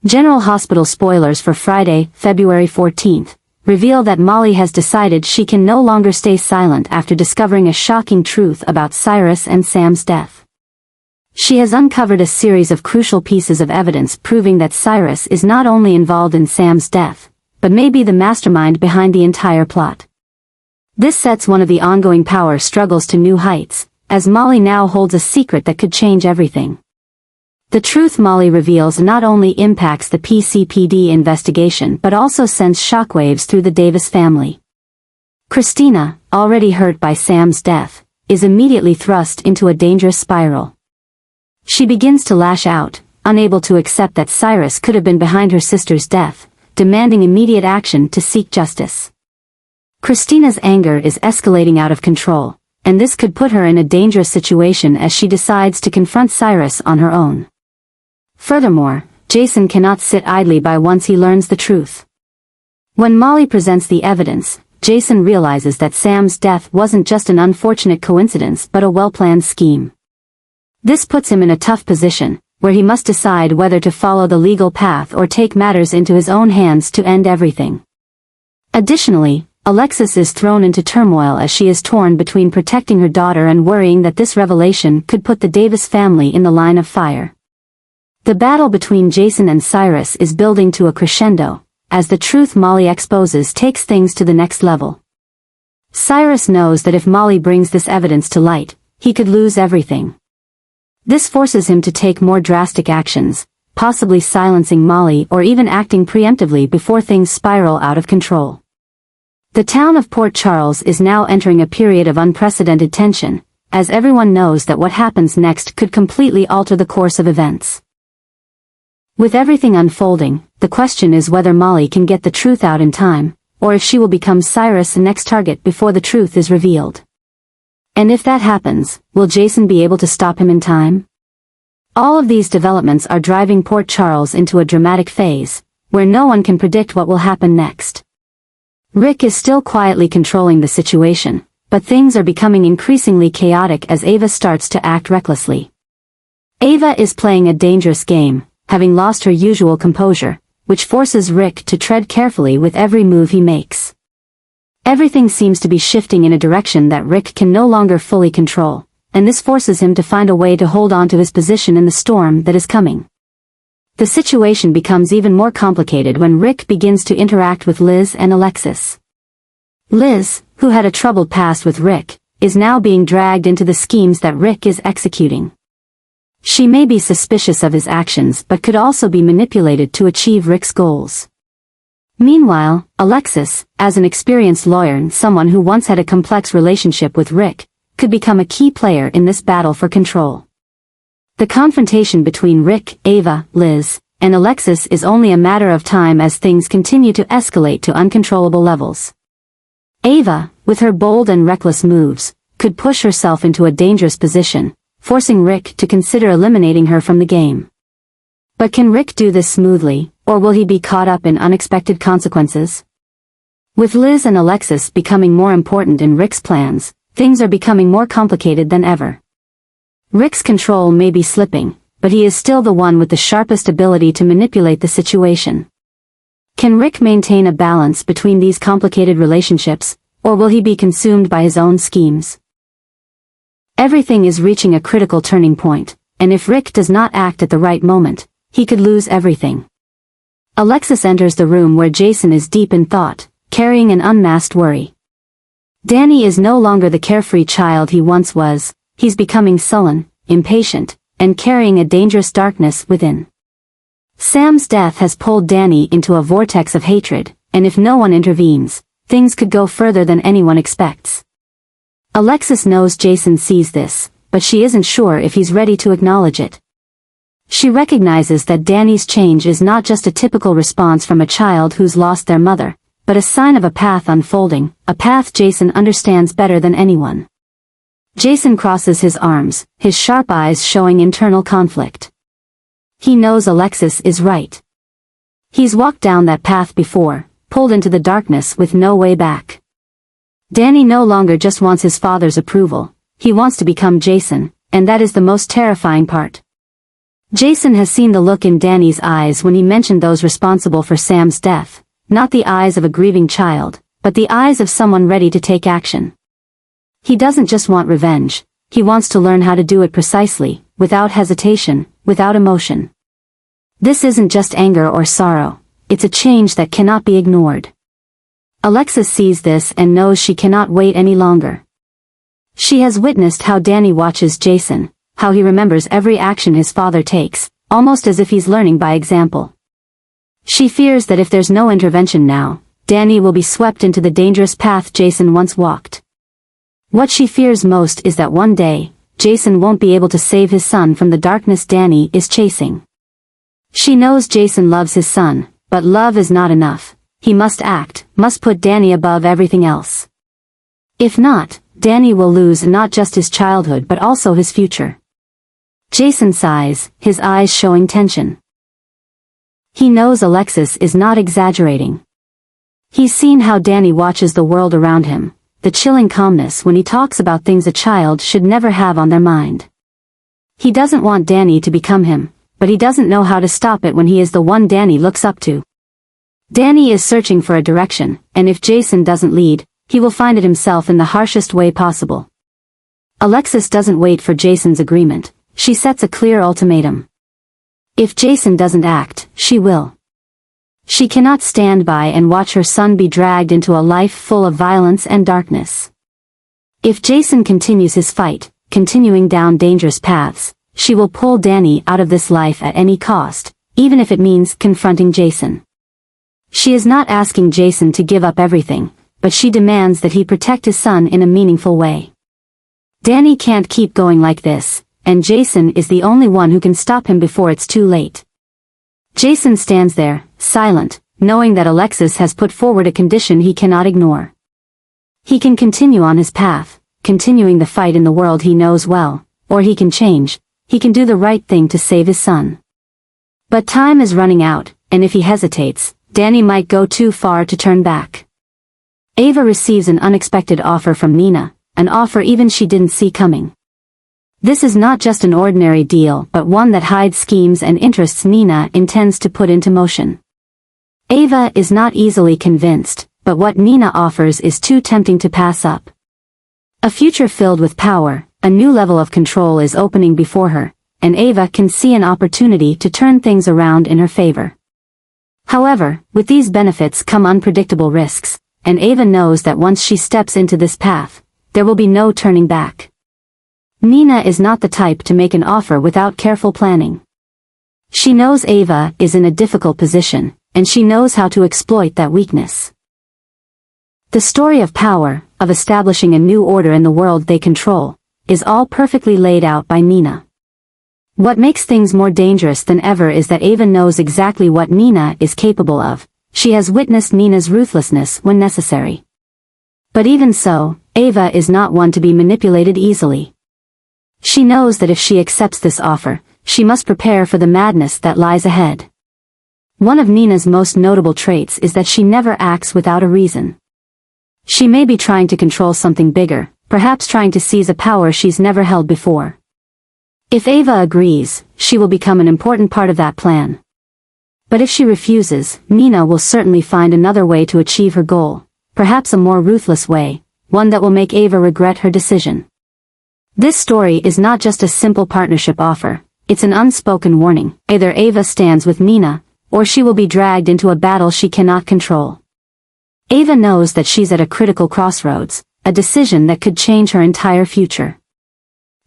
General Hospital spoilers for Friday, February 14th, reveal that Molly has decided she can no longer stay silent after discovering a shocking truth about Cyrus and Sam's death. She has uncovered a series of crucial pieces of evidence proving that Cyrus is not only involved in Sam's death, but may be the mastermind behind the entire plot. This sets one of the ongoing power struggles to new heights, as Molly now holds a secret that could change everything. The truth Molly reveals not only impacts the PCPD investigation but also sends shockwaves through the Davis family. Kristina, already hurt by Sam's death, is immediately thrust into a dangerous spiral. She begins to lash out, unable to accept that Cyrus could have been behind her sister's death, demanding immediate action to seek justice. Kristina's anger is escalating out of control, and this could put her in a dangerous situation as she decides to confront Cyrus on her own. Furthermore, Jason cannot sit idly by once he learns the truth. When Molly presents the evidence, Jason realizes that Sam's death wasn't just an unfortunate coincidence but a well-planned scheme. This puts him in a tough position, where he must decide whether to follow the legal path or take matters into his own hands to end everything. Additionally, Alexis is thrown into turmoil as she is torn between protecting her daughter and worrying that this revelation could put the Davis family in the line of fire. The battle between Jason and Cyrus is building to a crescendo, as the truth Molly exposes takes things to the next level. Cyrus knows that if Molly brings this evidence to light, he could lose everything. This forces him to take more drastic actions, possibly silencing Molly or even acting preemptively before things spiral out of control. The town of Port Charles is now entering a period of unprecedented tension, as everyone knows that what happens next could completely alter the course of events. With everything unfolding, the question is whether Molly can get the truth out in time, or if she will become Cyrus' next target before the truth is revealed. And if that happens, will Jason be able to stop him in time? All of these developments are driving Port Charles into a dramatic phase, where no one can predict what will happen next. Rick is still quietly controlling the situation, but things are becoming increasingly chaotic as Ava starts to act recklessly. Ava is playing a dangerous game, having lost her usual composure, which forces Rick to tread carefully with every move he makes. Everything seems to be shifting in a direction that Rick can no longer fully control, and this forces him to find a way to hold on to his position in the storm that is coming. The situation becomes even more complicated when Rick begins to interact with Liz and Alexis. Liz, who had a troubled past with Rick, is now being dragged into the schemes that Rick is executing. She may be suspicious of his actions but could also be manipulated to achieve Rick's goals. Meanwhile, Alexis, as an experienced lawyer and someone who once had a complex relationship with Rick, could become a key player in this battle for control. The confrontation between Rick, Ava, Liz, and Alexis is only a matter of time as things continue to escalate to uncontrollable levels. Ava, with her bold and reckless moves, could push herself into a dangerous position, forcing Rick to consider eliminating her from the game. But can Rick do this smoothly, or will he be caught up in unexpected consequences? With Liz and Alexis becoming more important in Rick's plans, things are becoming more complicated than ever. Rick's control may be slipping, but he is still the one with the sharpest ability to manipulate the situation. Can Rick maintain a balance between these complicated relationships, or will he be consumed by his own schemes? Everything is reaching a critical turning point, and if Rick does not act at the right moment, he could lose everything. Alexis enters the room where Jason is deep in thought, carrying an unmasked worry. Danny is no longer the carefree child he once was, he's becoming sullen, impatient, and carrying a dangerous darkness within. Sam's death has pulled Danny into a vortex of hatred, and if no one intervenes, things could go further than anyone expects. Alexis knows Jason sees this, but she isn't sure if he's ready to acknowledge it. She recognizes that Danny's change is not just a typical response from a child who's lost their mother, but a sign of a path unfolding, a path Jason understands better than anyone. Jason crosses his arms, his sharp eyes showing internal conflict. He knows Alexis is right. He's walked down that path before, pulled into the darkness with no way back. Danny no longer just wants his father's approval, he wants to become Jason, and that is the most terrifying part. Jason has seen the look in Danny's eyes when he mentioned those responsible for Sam's death, not the eyes of a grieving child, but the eyes of someone ready to take action. He doesn't just want revenge, he wants to learn how to do it precisely, without hesitation, without emotion. This isn't just anger or sorrow, it's a change that cannot be ignored. Alexis sees this and knows she cannot wait any longer. She has witnessed how Danny watches Jason, how he remembers every action his father takes, almost as if he's learning by example. She fears that if there's no intervention now, Danny will be swept into the dangerous path Jason once walked. What she fears most is that one day, Jason won't be able to save his son from the darkness Danny is chasing. She knows Jason loves his son, but love is not enough. He must act, must put Danny above everything else. If not, Danny will lose not just his childhood but also his future. Jason sighs, his eyes showing tension. He knows Alexis is not exaggerating. He's seen how Danny watches the world around him, the chilling calmness when he talks about things a child should never have on their mind. He doesn't want Danny to become him, but he doesn't know how to stop it when he is the one Danny looks up to. Danny is searching for a direction, and if Jason doesn't lead, he will find it himself in the harshest way possible. Alexis doesn't wait for Jason's agreement. She sets a clear ultimatum. If Jason doesn't act, she will. She cannot stand by and watch her son be dragged into a life full of violence and darkness. If Jason continues his fight, continuing down dangerous paths, she will pull Danny out of this life at any cost, even if it means confronting Jason. She is not asking Jason to give up everything, but she demands that he protect his son in a meaningful way. Danny can't keep going like this, and Jason is the only one who can stop him before it's too late. Jason stands there, silent, knowing that Alexis has put forward a condition he cannot ignore. He can continue on his path, continuing the fight in the world he knows well, or he can change, he can do the right thing to save his son. But time is running out, and if he hesitates, Danny might go too far to turn back. Ava receives an unexpected offer from Nina, an offer even she didn't see coming. This is not just an ordinary deal but one that hides schemes and interests Nina intends to put into motion. Ava is not easily convinced, but what Nina offers is too tempting to pass up. A future filled with power, a new level of control is opening before her, and Ava can see an opportunity to turn things around in her favor. However, with these benefits come unpredictable risks, and Ava knows that once she steps into this path, there will be no turning back. Nina is not the type to make an offer without careful planning. She knows Ava is in a difficult position, and she knows how to exploit that weakness. The story of power, of establishing a new order in the world they control, is all perfectly laid out by Nina. What makes things more dangerous than ever is that Ava knows exactly what Nina is capable of. She has witnessed Nina's ruthlessness when necessary. But even so, Ava is not one to be manipulated easily. She knows that if she accepts this offer, she must prepare for the madness that lies ahead. One of Nina's most notable traits is that she never acts without a reason. She may be trying to control something bigger, perhaps trying to seize a power she's never held before. If Ava agrees, she will become an important part of that plan. But if she refuses, Nina will certainly find another way to achieve her goal, perhaps a more ruthless way, one that will make Ava regret her decision. This story is not just a simple partnership offer, it's an unspoken warning. Either Ava stands with Nina, or she will be dragged into a battle she cannot control. Ava knows that she's at a critical crossroads, a decision that could change her entire future.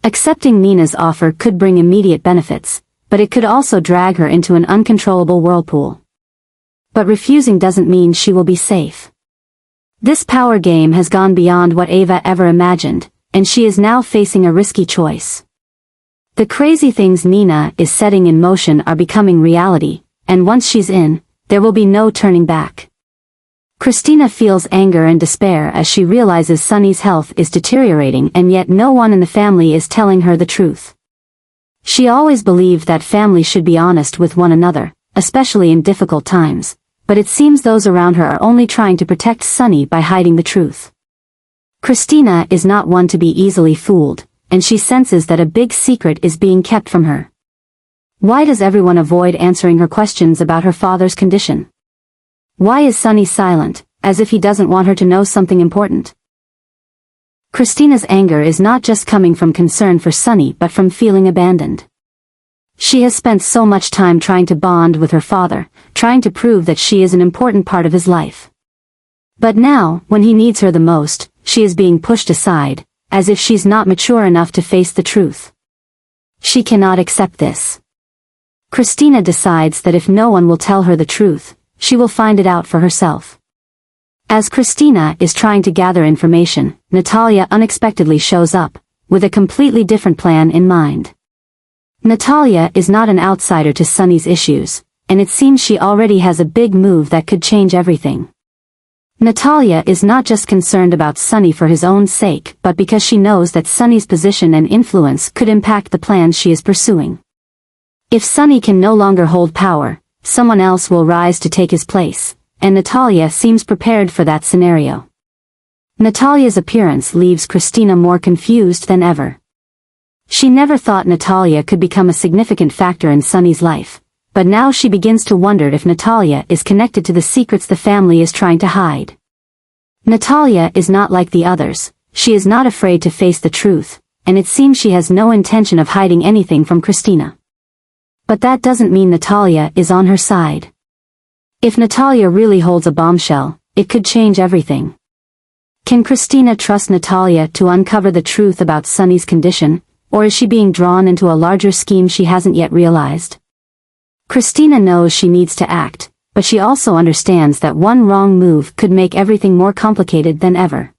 Accepting Nina's offer could bring immediate benefits, but it could also drag her into an uncontrollable whirlpool. But refusing doesn't mean she will be safe. This power game has gone beyond what Ava ever imagined, and she is now facing a risky choice. The crazy things Nina is setting in motion are becoming reality, and once she's in, there will be no turning back. Kristina feels anger and despair as she realizes Sunny's health is deteriorating and yet no one in the family is telling her the truth. She always believed that family should be honest with one another, especially in difficult times, but it seems those around her are only trying to protect Sunny by hiding the truth. Kristina is not one to be easily fooled, and she senses that a big secret is being kept from her. Why does everyone avoid answering her questions about her father's condition? Why is Sunny silent, as if he doesn't want her to know something important? Kristina's anger is not just coming from concern for Sunny but from feeling abandoned. She has spent so much time trying to bond with her father, trying to prove that she is an important part of his life. But now, when he needs her the most, she is being pushed aside, as if she's not mature enough to face the truth. She cannot accept this. Kristina decides that if no one will tell her the truth, she will find it out for herself. As Kristina is trying to gather information, Natalia unexpectedly shows up, with a completely different plan in mind. Natalia is not an outsider to Sunny's issues, and it seems she already has a big move that could change everything. Natalia is not just concerned about Sunny for his own sake but because she knows that Sunny's position and influence could impact the plans she is pursuing. If Sunny can no longer hold power, someone else will rise to take his place, and Natalia seems prepared for that scenario. Natalia's appearance leaves Kristina more confused than ever. She never thought Natalia could become a significant factor in Sunny's life, but now she begins to wonder if Natalia is connected to the secrets the family is trying to hide. Natalia is not like the others, she is not afraid to face the truth, and it seems she has no intention of hiding anything from Kristina. But that doesn't mean Natalia is on her side. If Natalia really holds a bombshell, it could change everything. Can Kristina trust Natalia to uncover the truth about Sunny's condition, or is she being drawn into a larger scheme she hasn't yet realized? Kristina knows she needs to act, but she also understands that one wrong move could make everything more complicated than ever.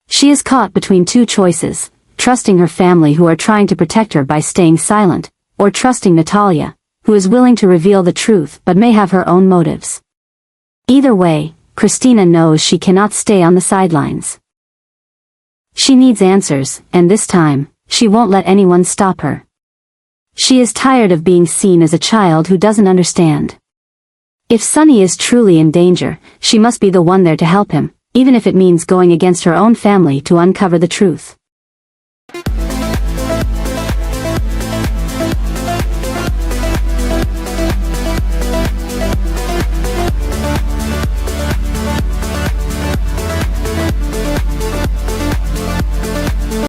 She is caught between two choices, trusting her family who are trying to protect her by staying silent, or trusting Natalia, who is willing to reveal the truth but may have her own motives. Either way, Kristina knows she cannot stay on the sidelines. She needs answers, and this time, she won't let anyone stop her. She is tired of being seen as a child who doesn't understand. If Sunny is truly in danger, she must be the one there to help him, even if it means going against her own family to uncover the truth.